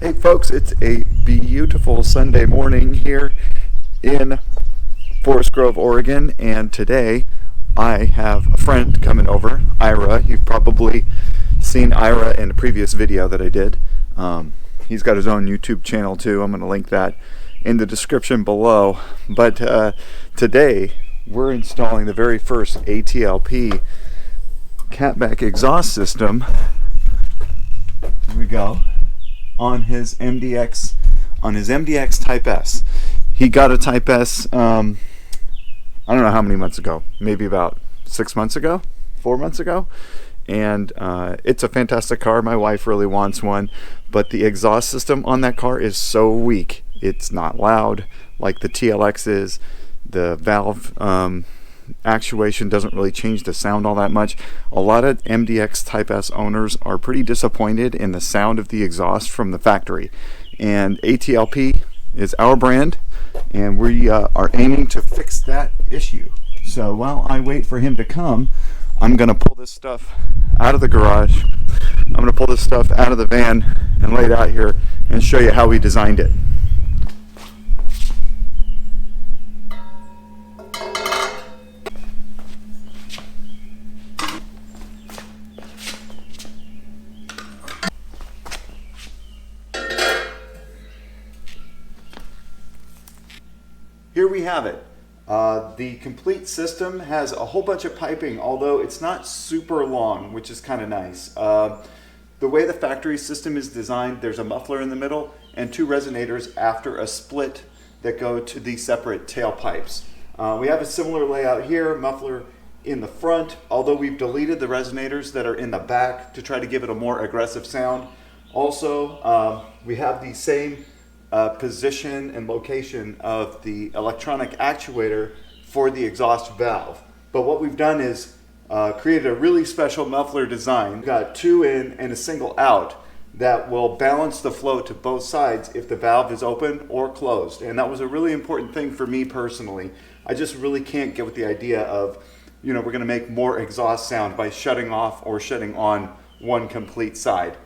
Hey folks, it's a beautiful Sunday morning here in Forest Grove, Oregon, and today I have a friend coming over, Ira. You've probably seen Ira in a previous video that I did. He's got his own YouTube channel too. I'm going to link that in the description below. But today we're installing the very first ATLP catback exhaust system. Here we go. On his MDX Type-S. He got a Type-S, I don't know how many months ago, maybe about 6 months ago, 4 months ago. And it's a fantastic car. My wife really wants one, but the exhaust system on that car is so weak. It's not loud like the TLX is. The valve actuation doesn't really change the sound all that much. A lot of MDX Type-S owners are pretty disappointed in the sound of the exhaust from the factory, and ATLP is our brand, and we are aiming to fix that issue. So while I wait for him to come, I'm gonna pull this stuff out of the garage. I'm gonna pull this stuff out of the van and lay it out here and show you how we designed it. Here we have it. The complete system has a whole bunch of piping, although it's not super long, which is kind of nice. The way the factory system is designed, there's a muffler in the middle and two resonators after a split that go to the separate tailpipes. We have a similar layout here, muffler in the front, although we've deleted the resonators that are in the back to try to give it a more aggressive sound. Also, we have the same position and location of the electronic actuator for the exhaust valve. But what we've done is created a really special muffler design. We've got two in and a single out that will balance the flow to both sides if the valve is open or closed. And that was a really important thing for me personally. I just really can't get with the idea of, we're gonna make more exhaust sound by shutting off or shutting on one complete side.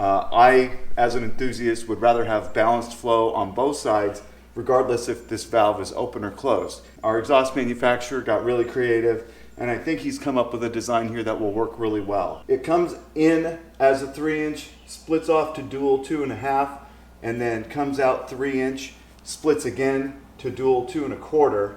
I, as an enthusiast, would rather have balanced flow on both sides, regardless if this valve is open or closed. Our exhaust manufacturer got really creative, and I think he's come up with a design here that will work really well. It comes in as a 3-inch, splits off to dual 2.5, and then comes out 3-inch, splits again to dual 2 1/4,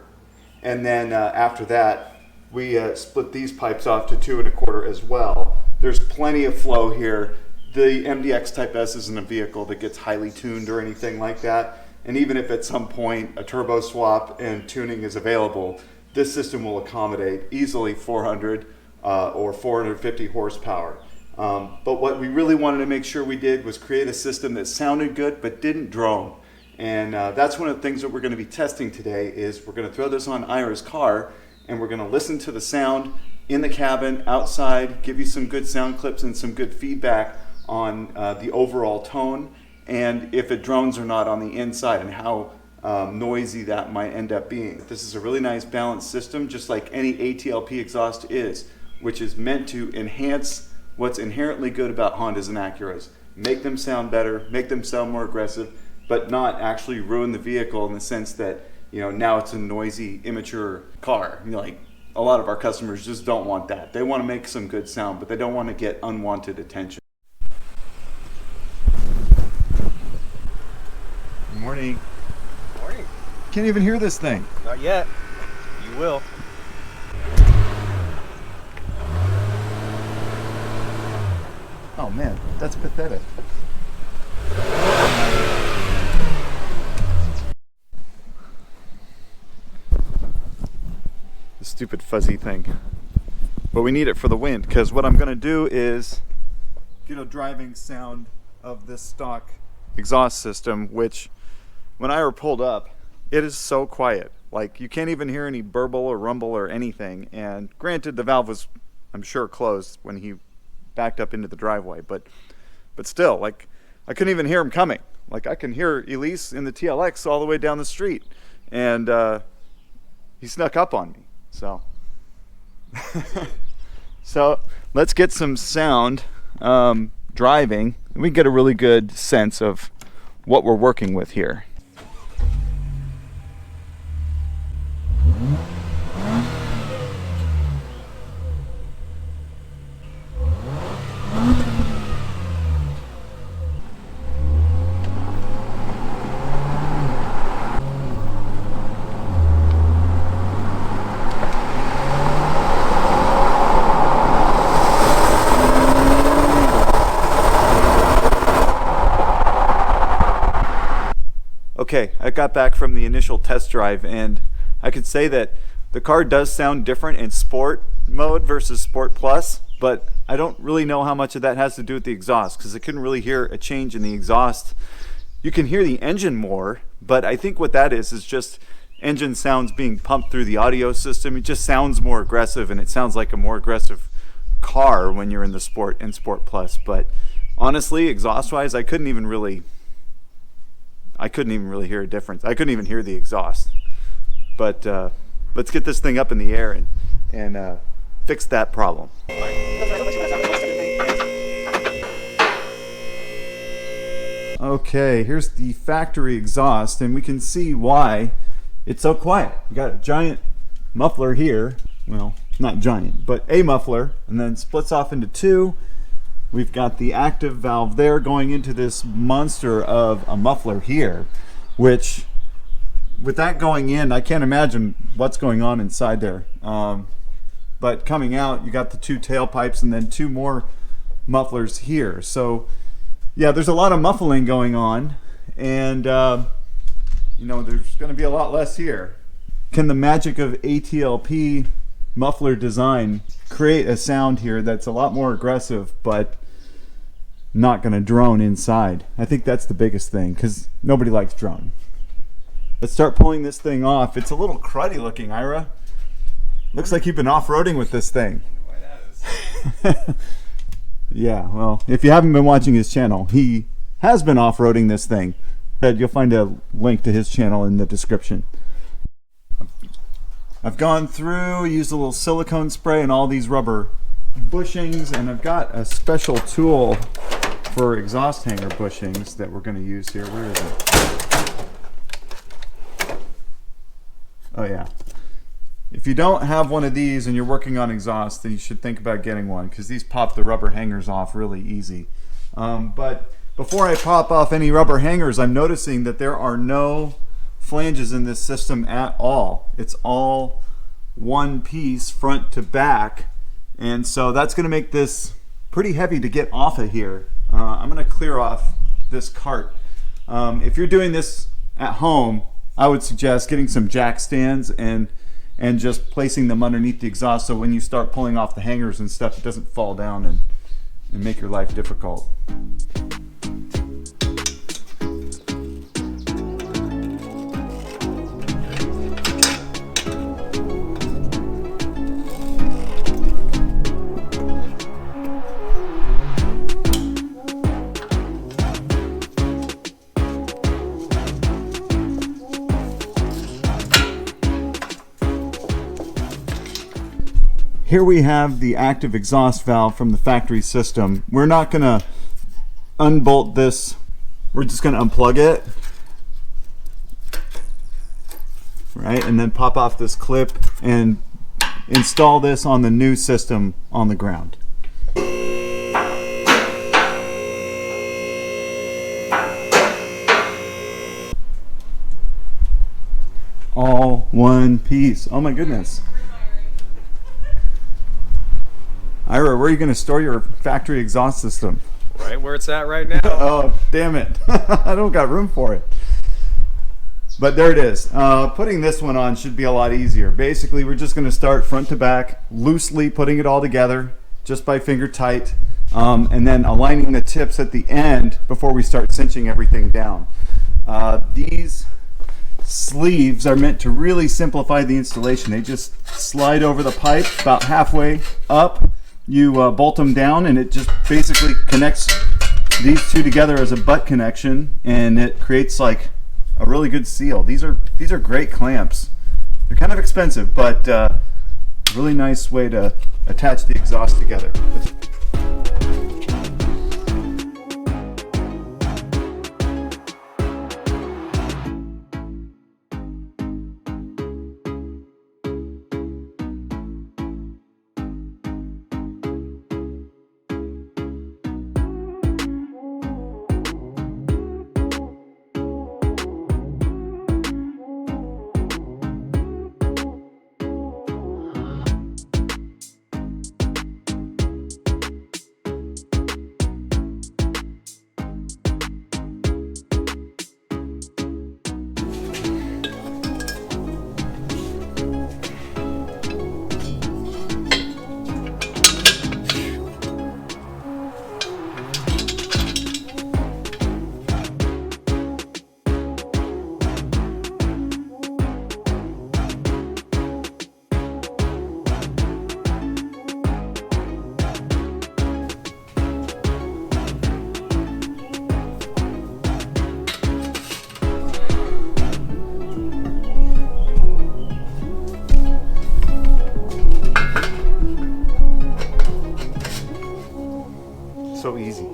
and then after that, we split these pipes off to 2 1/4 as well. There's plenty of flow here. The MDX Type-S isn't a vehicle that gets highly tuned or anything like that. And even if at some point a turbo swap and tuning is available, this system will accommodate easily 400 or 450 horsepower. But what we really wanted to make sure we did was create a system that sounded good but didn't drone. And that's one of the things that we're going to be testing today. Is we're going to throw this on Ira's car and we're going to listen to the sound in the cabin, outside, give you some good sound clips and some good feedback on the overall tone, and if it drones or not on the inside, and how noisy that might end up being. This is a really nice balanced system, just like any ATLP exhaust is, which is meant to enhance what's inherently good about Hondas and Acuras. Make them sound better, make them sound more aggressive, but not actually ruin the vehicle in the sense that, now it's a noisy, immature car. Like a lot of our customers just don't want that. They want to make some good sound, but they don't want to get unwanted attention. Morning. Morning. Can't even hear this thing. Not yet. You will. Oh man, that's pathetic. The stupid fuzzy thing. But we need it for the wind, because what I'm going to do is get a driving sound of this stock exhaust system, which when Ira pulled up, it is so quiet. Like, you can't even hear any burble or rumble or anything. And granted, the valve was, I'm sure, closed when he backed up into the driveway. But still, like, I couldn't even hear him coming. Like, I can hear Elise in the TLX all the way down the street. And he snuck up on me. So, so let's get some sound driving. We can get a really good sense of what we're working with here. Okay, I got back from the initial test drive, and I could say that the car does sound different in sport mode versus sport plus, but I don't really know how much of that has to do with the exhaust, because I couldn't really hear a change in the exhaust. You can hear the engine more, but I think what that is just engine sounds being pumped through the audio system. It just sounds more aggressive, and it sounds like a more aggressive car when you're in the sport and sport plus. But honestly, exhaust wise, I couldn't even really hear a difference. I couldn't even hear the exhaust. But let's get this thing up in the air and fix that problem. Okay, here's the factory exhaust, and we can see why it's so quiet. We got a giant muffler here. Well, not giant, but a muffler, and then splits off into two. We've got the active valve there going into this monster of a muffler here, which with that going in, I can't imagine what's going on inside there. But coming out, you got the two tailpipes and then two more mufflers here. So yeah, there's a lot of muffling going on, and you know, there's going to be a lot less here. Can the magic of ATLP muffler design create a sound here that's a lot more aggressive but not going to drone inside? I think that's the biggest thing, because nobody likes drone. Let's start pulling this thing off. It's a little cruddy looking, Ira. Looks like you've been off-roading with this thing. Yeah, well, if you haven't been watching his channel, he has been off-roading this thing. You'll find a link to his channel in the description. I've gone through, used a little silicone spray and all these rubber bushings, and I've got a special tool for exhaust hanger bushings that we're going to use here. Where is it? Oh yeah. If you don't have one of these and you're working on exhaust, then you should think about getting one, because these pop the rubber hangers off really easy. But before I pop off any rubber hangers, I'm noticing that there are no flanges in this system at all. It's all one piece front to back, and so that's going to make this pretty heavy to get off of here. I'm going to clear off this cart. If you're doing this at home, I would suggest getting some jack stands and just placing them underneath the exhaust, so when you start pulling off the hangers and stuff, it doesn't fall down and make your life difficult. Here we have the active exhaust valve from the factory system. We're not going to unbolt this. We're just going to unplug it, right, and then pop off this clip and install this on the new system on the ground. All one piece. Oh my goodness. Ira, where are you going to store your factory exhaust system? Right where it's at right now. Oh, damn it. I don't got room for it. But there it is. Putting this one on should be a lot easier. Basically, we're just going to start front to back, loosely putting it all together, just by finger tight, and then aligning the tips at the end before we start cinching everything down. These sleeves are meant to really simplify the installation. They just slide over the pipe about halfway up. You bolt them down, and it just basically connects these two together as a butt connection, and it creates like a really good seal. These are great clamps. They're kind of expensive, but really nice way to attach the exhaust together. So easy.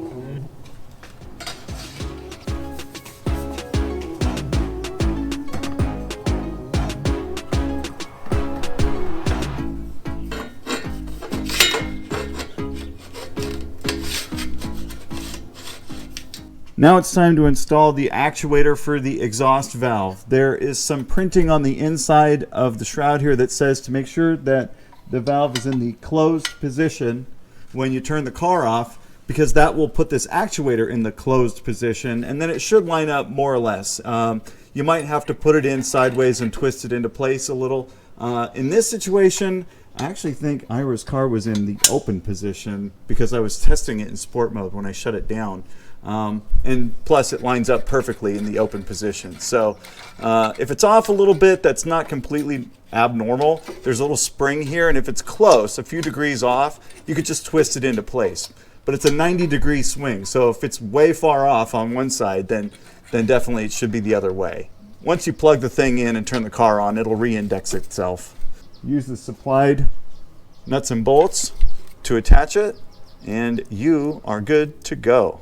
Now it's time to install the actuator for the exhaust valve. There is some printing on the inside of the shroud here that says to make sure that the valve is in the closed position when you turn the car off, because that will put this actuator in the closed position, and then it should line up more or less. You might have to put it in sideways and twist it into place a little. In this situation, I actually think Ira's car was in the open position because I was testing it in sport mode when I shut it down. And plus it lines up perfectly in the open position. So if it's off a little bit, that's not completely abnormal. There's a little spring here, and if it's close, a few degrees off, you could just twist it into place. But it's a 90-degree swing, so if it's way far off on one side, then definitely it should be the other way. Once you plug the thing in and turn the car on, it'll re-index itself. Use the supplied nuts and bolts to attach it, and you are good to go.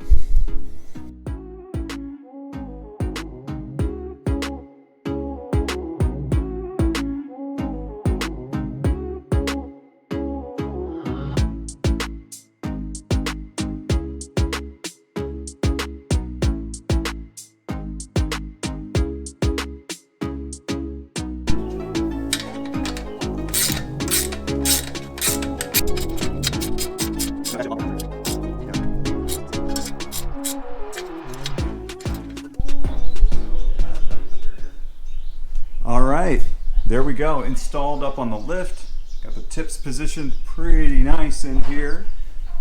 All right, there we go, installed up on the lift. Got the tips positioned pretty nice in here.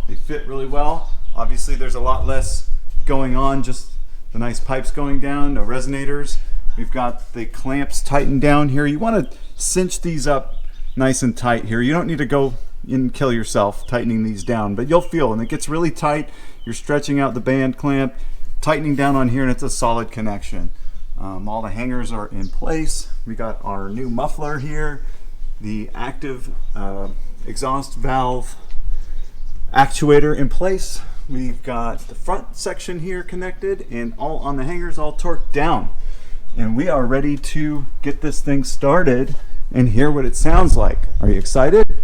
They fit really well. Obviously there's a lot less going on, just the nice pipes going down, no resonators. We've got the clamps tightened down here. You want to cinch these up nice and tight here. You don't need to go and kill yourself tightening these down, but you'll feel when it gets really tight, you're stretching out the band clamp, tightening down on here, and it's a solid connection. All the hangers are in place. We got our new muffler here, the active exhaust valve actuator in place. We've got the front section here connected and all on the hangers all torqued down. And we are ready to get this thing started and hear what it sounds like. Are you excited?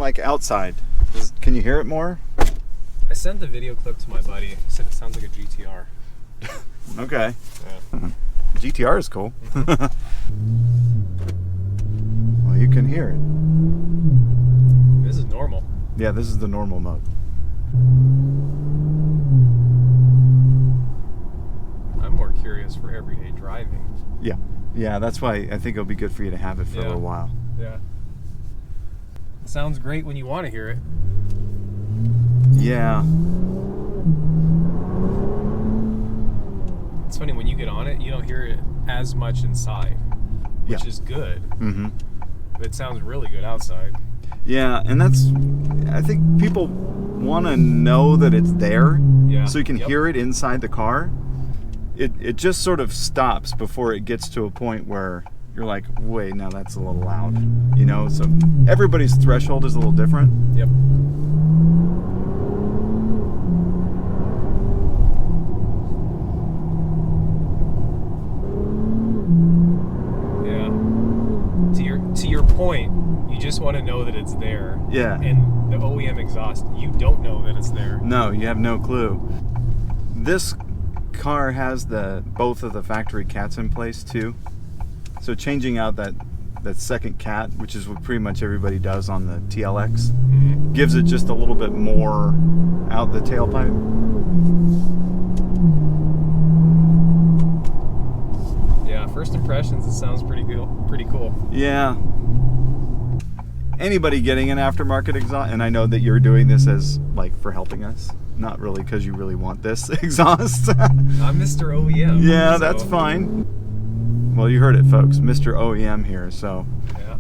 like outside? Can you hear it more? I sent the video clip to my buddy. He said it sounds like a GTR. Okay. Yeah. GTR is cool. Well, you can hear it. This is normal. Yeah, this is the normal mode. I'm more curious for everyday driving. Yeah. Yeah, that's why I think it'll be good for you to have it for a little while. Yeah. It sounds great when you want to hear it. Yeah. It's funny, when you get on it, you don't hear it as much inside, which is good. Mm-hmm. But it sounds really good outside. Yeah, and that's, I think people want to know that it's there, so you can hear it inside the car. It just sort of stops before it gets to a point where you're like, wait, now that's a little loud, you know? So everybody's threshold is a little different. Yep. To your point, you just want to know that it's there. Yeah. And the OEM exhaust, you don't know that it's there. No, you have no clue. This car has both of the factory cats in place too. So changing out that second cat, which is what pretty much everybody does on the TLX, gives it just a little bit more out the tailpipe. Yeah, first impressions, it sounds pretty cool. Yeah. Anybody getting an aftermarket exhaust, and I know that you're doing this as like for helping us, not really because you really want this exhaust. I'm Mr. OEM. Yeah, so. that's fine. Well, you heard it, folks. Mr. OEM here. So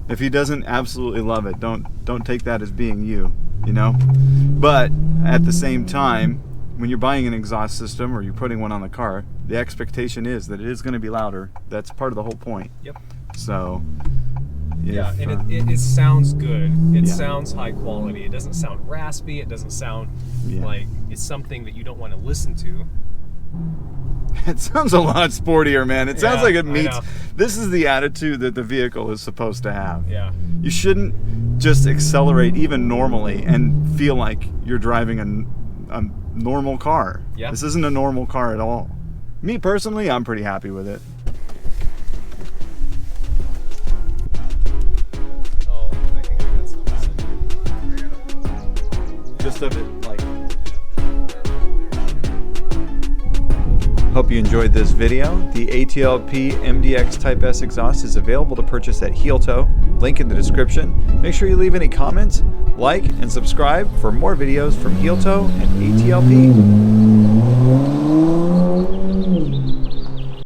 if he doesn't absolutely love it, don't take that as being you, you know? But at the same time, when you're buying an exhaust system or you're putting one on the car, the expectation is that it is going to be louder. That's part of the whole point. Yep. So and it sounds good. It sounds high quality. It doesn't sound raspy. It doesn't sound like it's something that you don't want to listen to. It sounds a lot sportier, man. It sounds like it I meets. know. This is the attitude that the vehicle is supposed to have. Yeah. You shouldn't just accelerate even normally and feel like you're driving a normal car. Yeah. This isn't a normal car at all. Me personally, I'm pretty happy with it. Oh, I think I got something. Just of it, like. Hope you enjoyed this video. The ATLP MDX Type-S exhaust is available to purchase at Heel Toe. Link in the description. Make sure you leave any comments, like, and subscribe for more videos from Heel Toe and ATLP.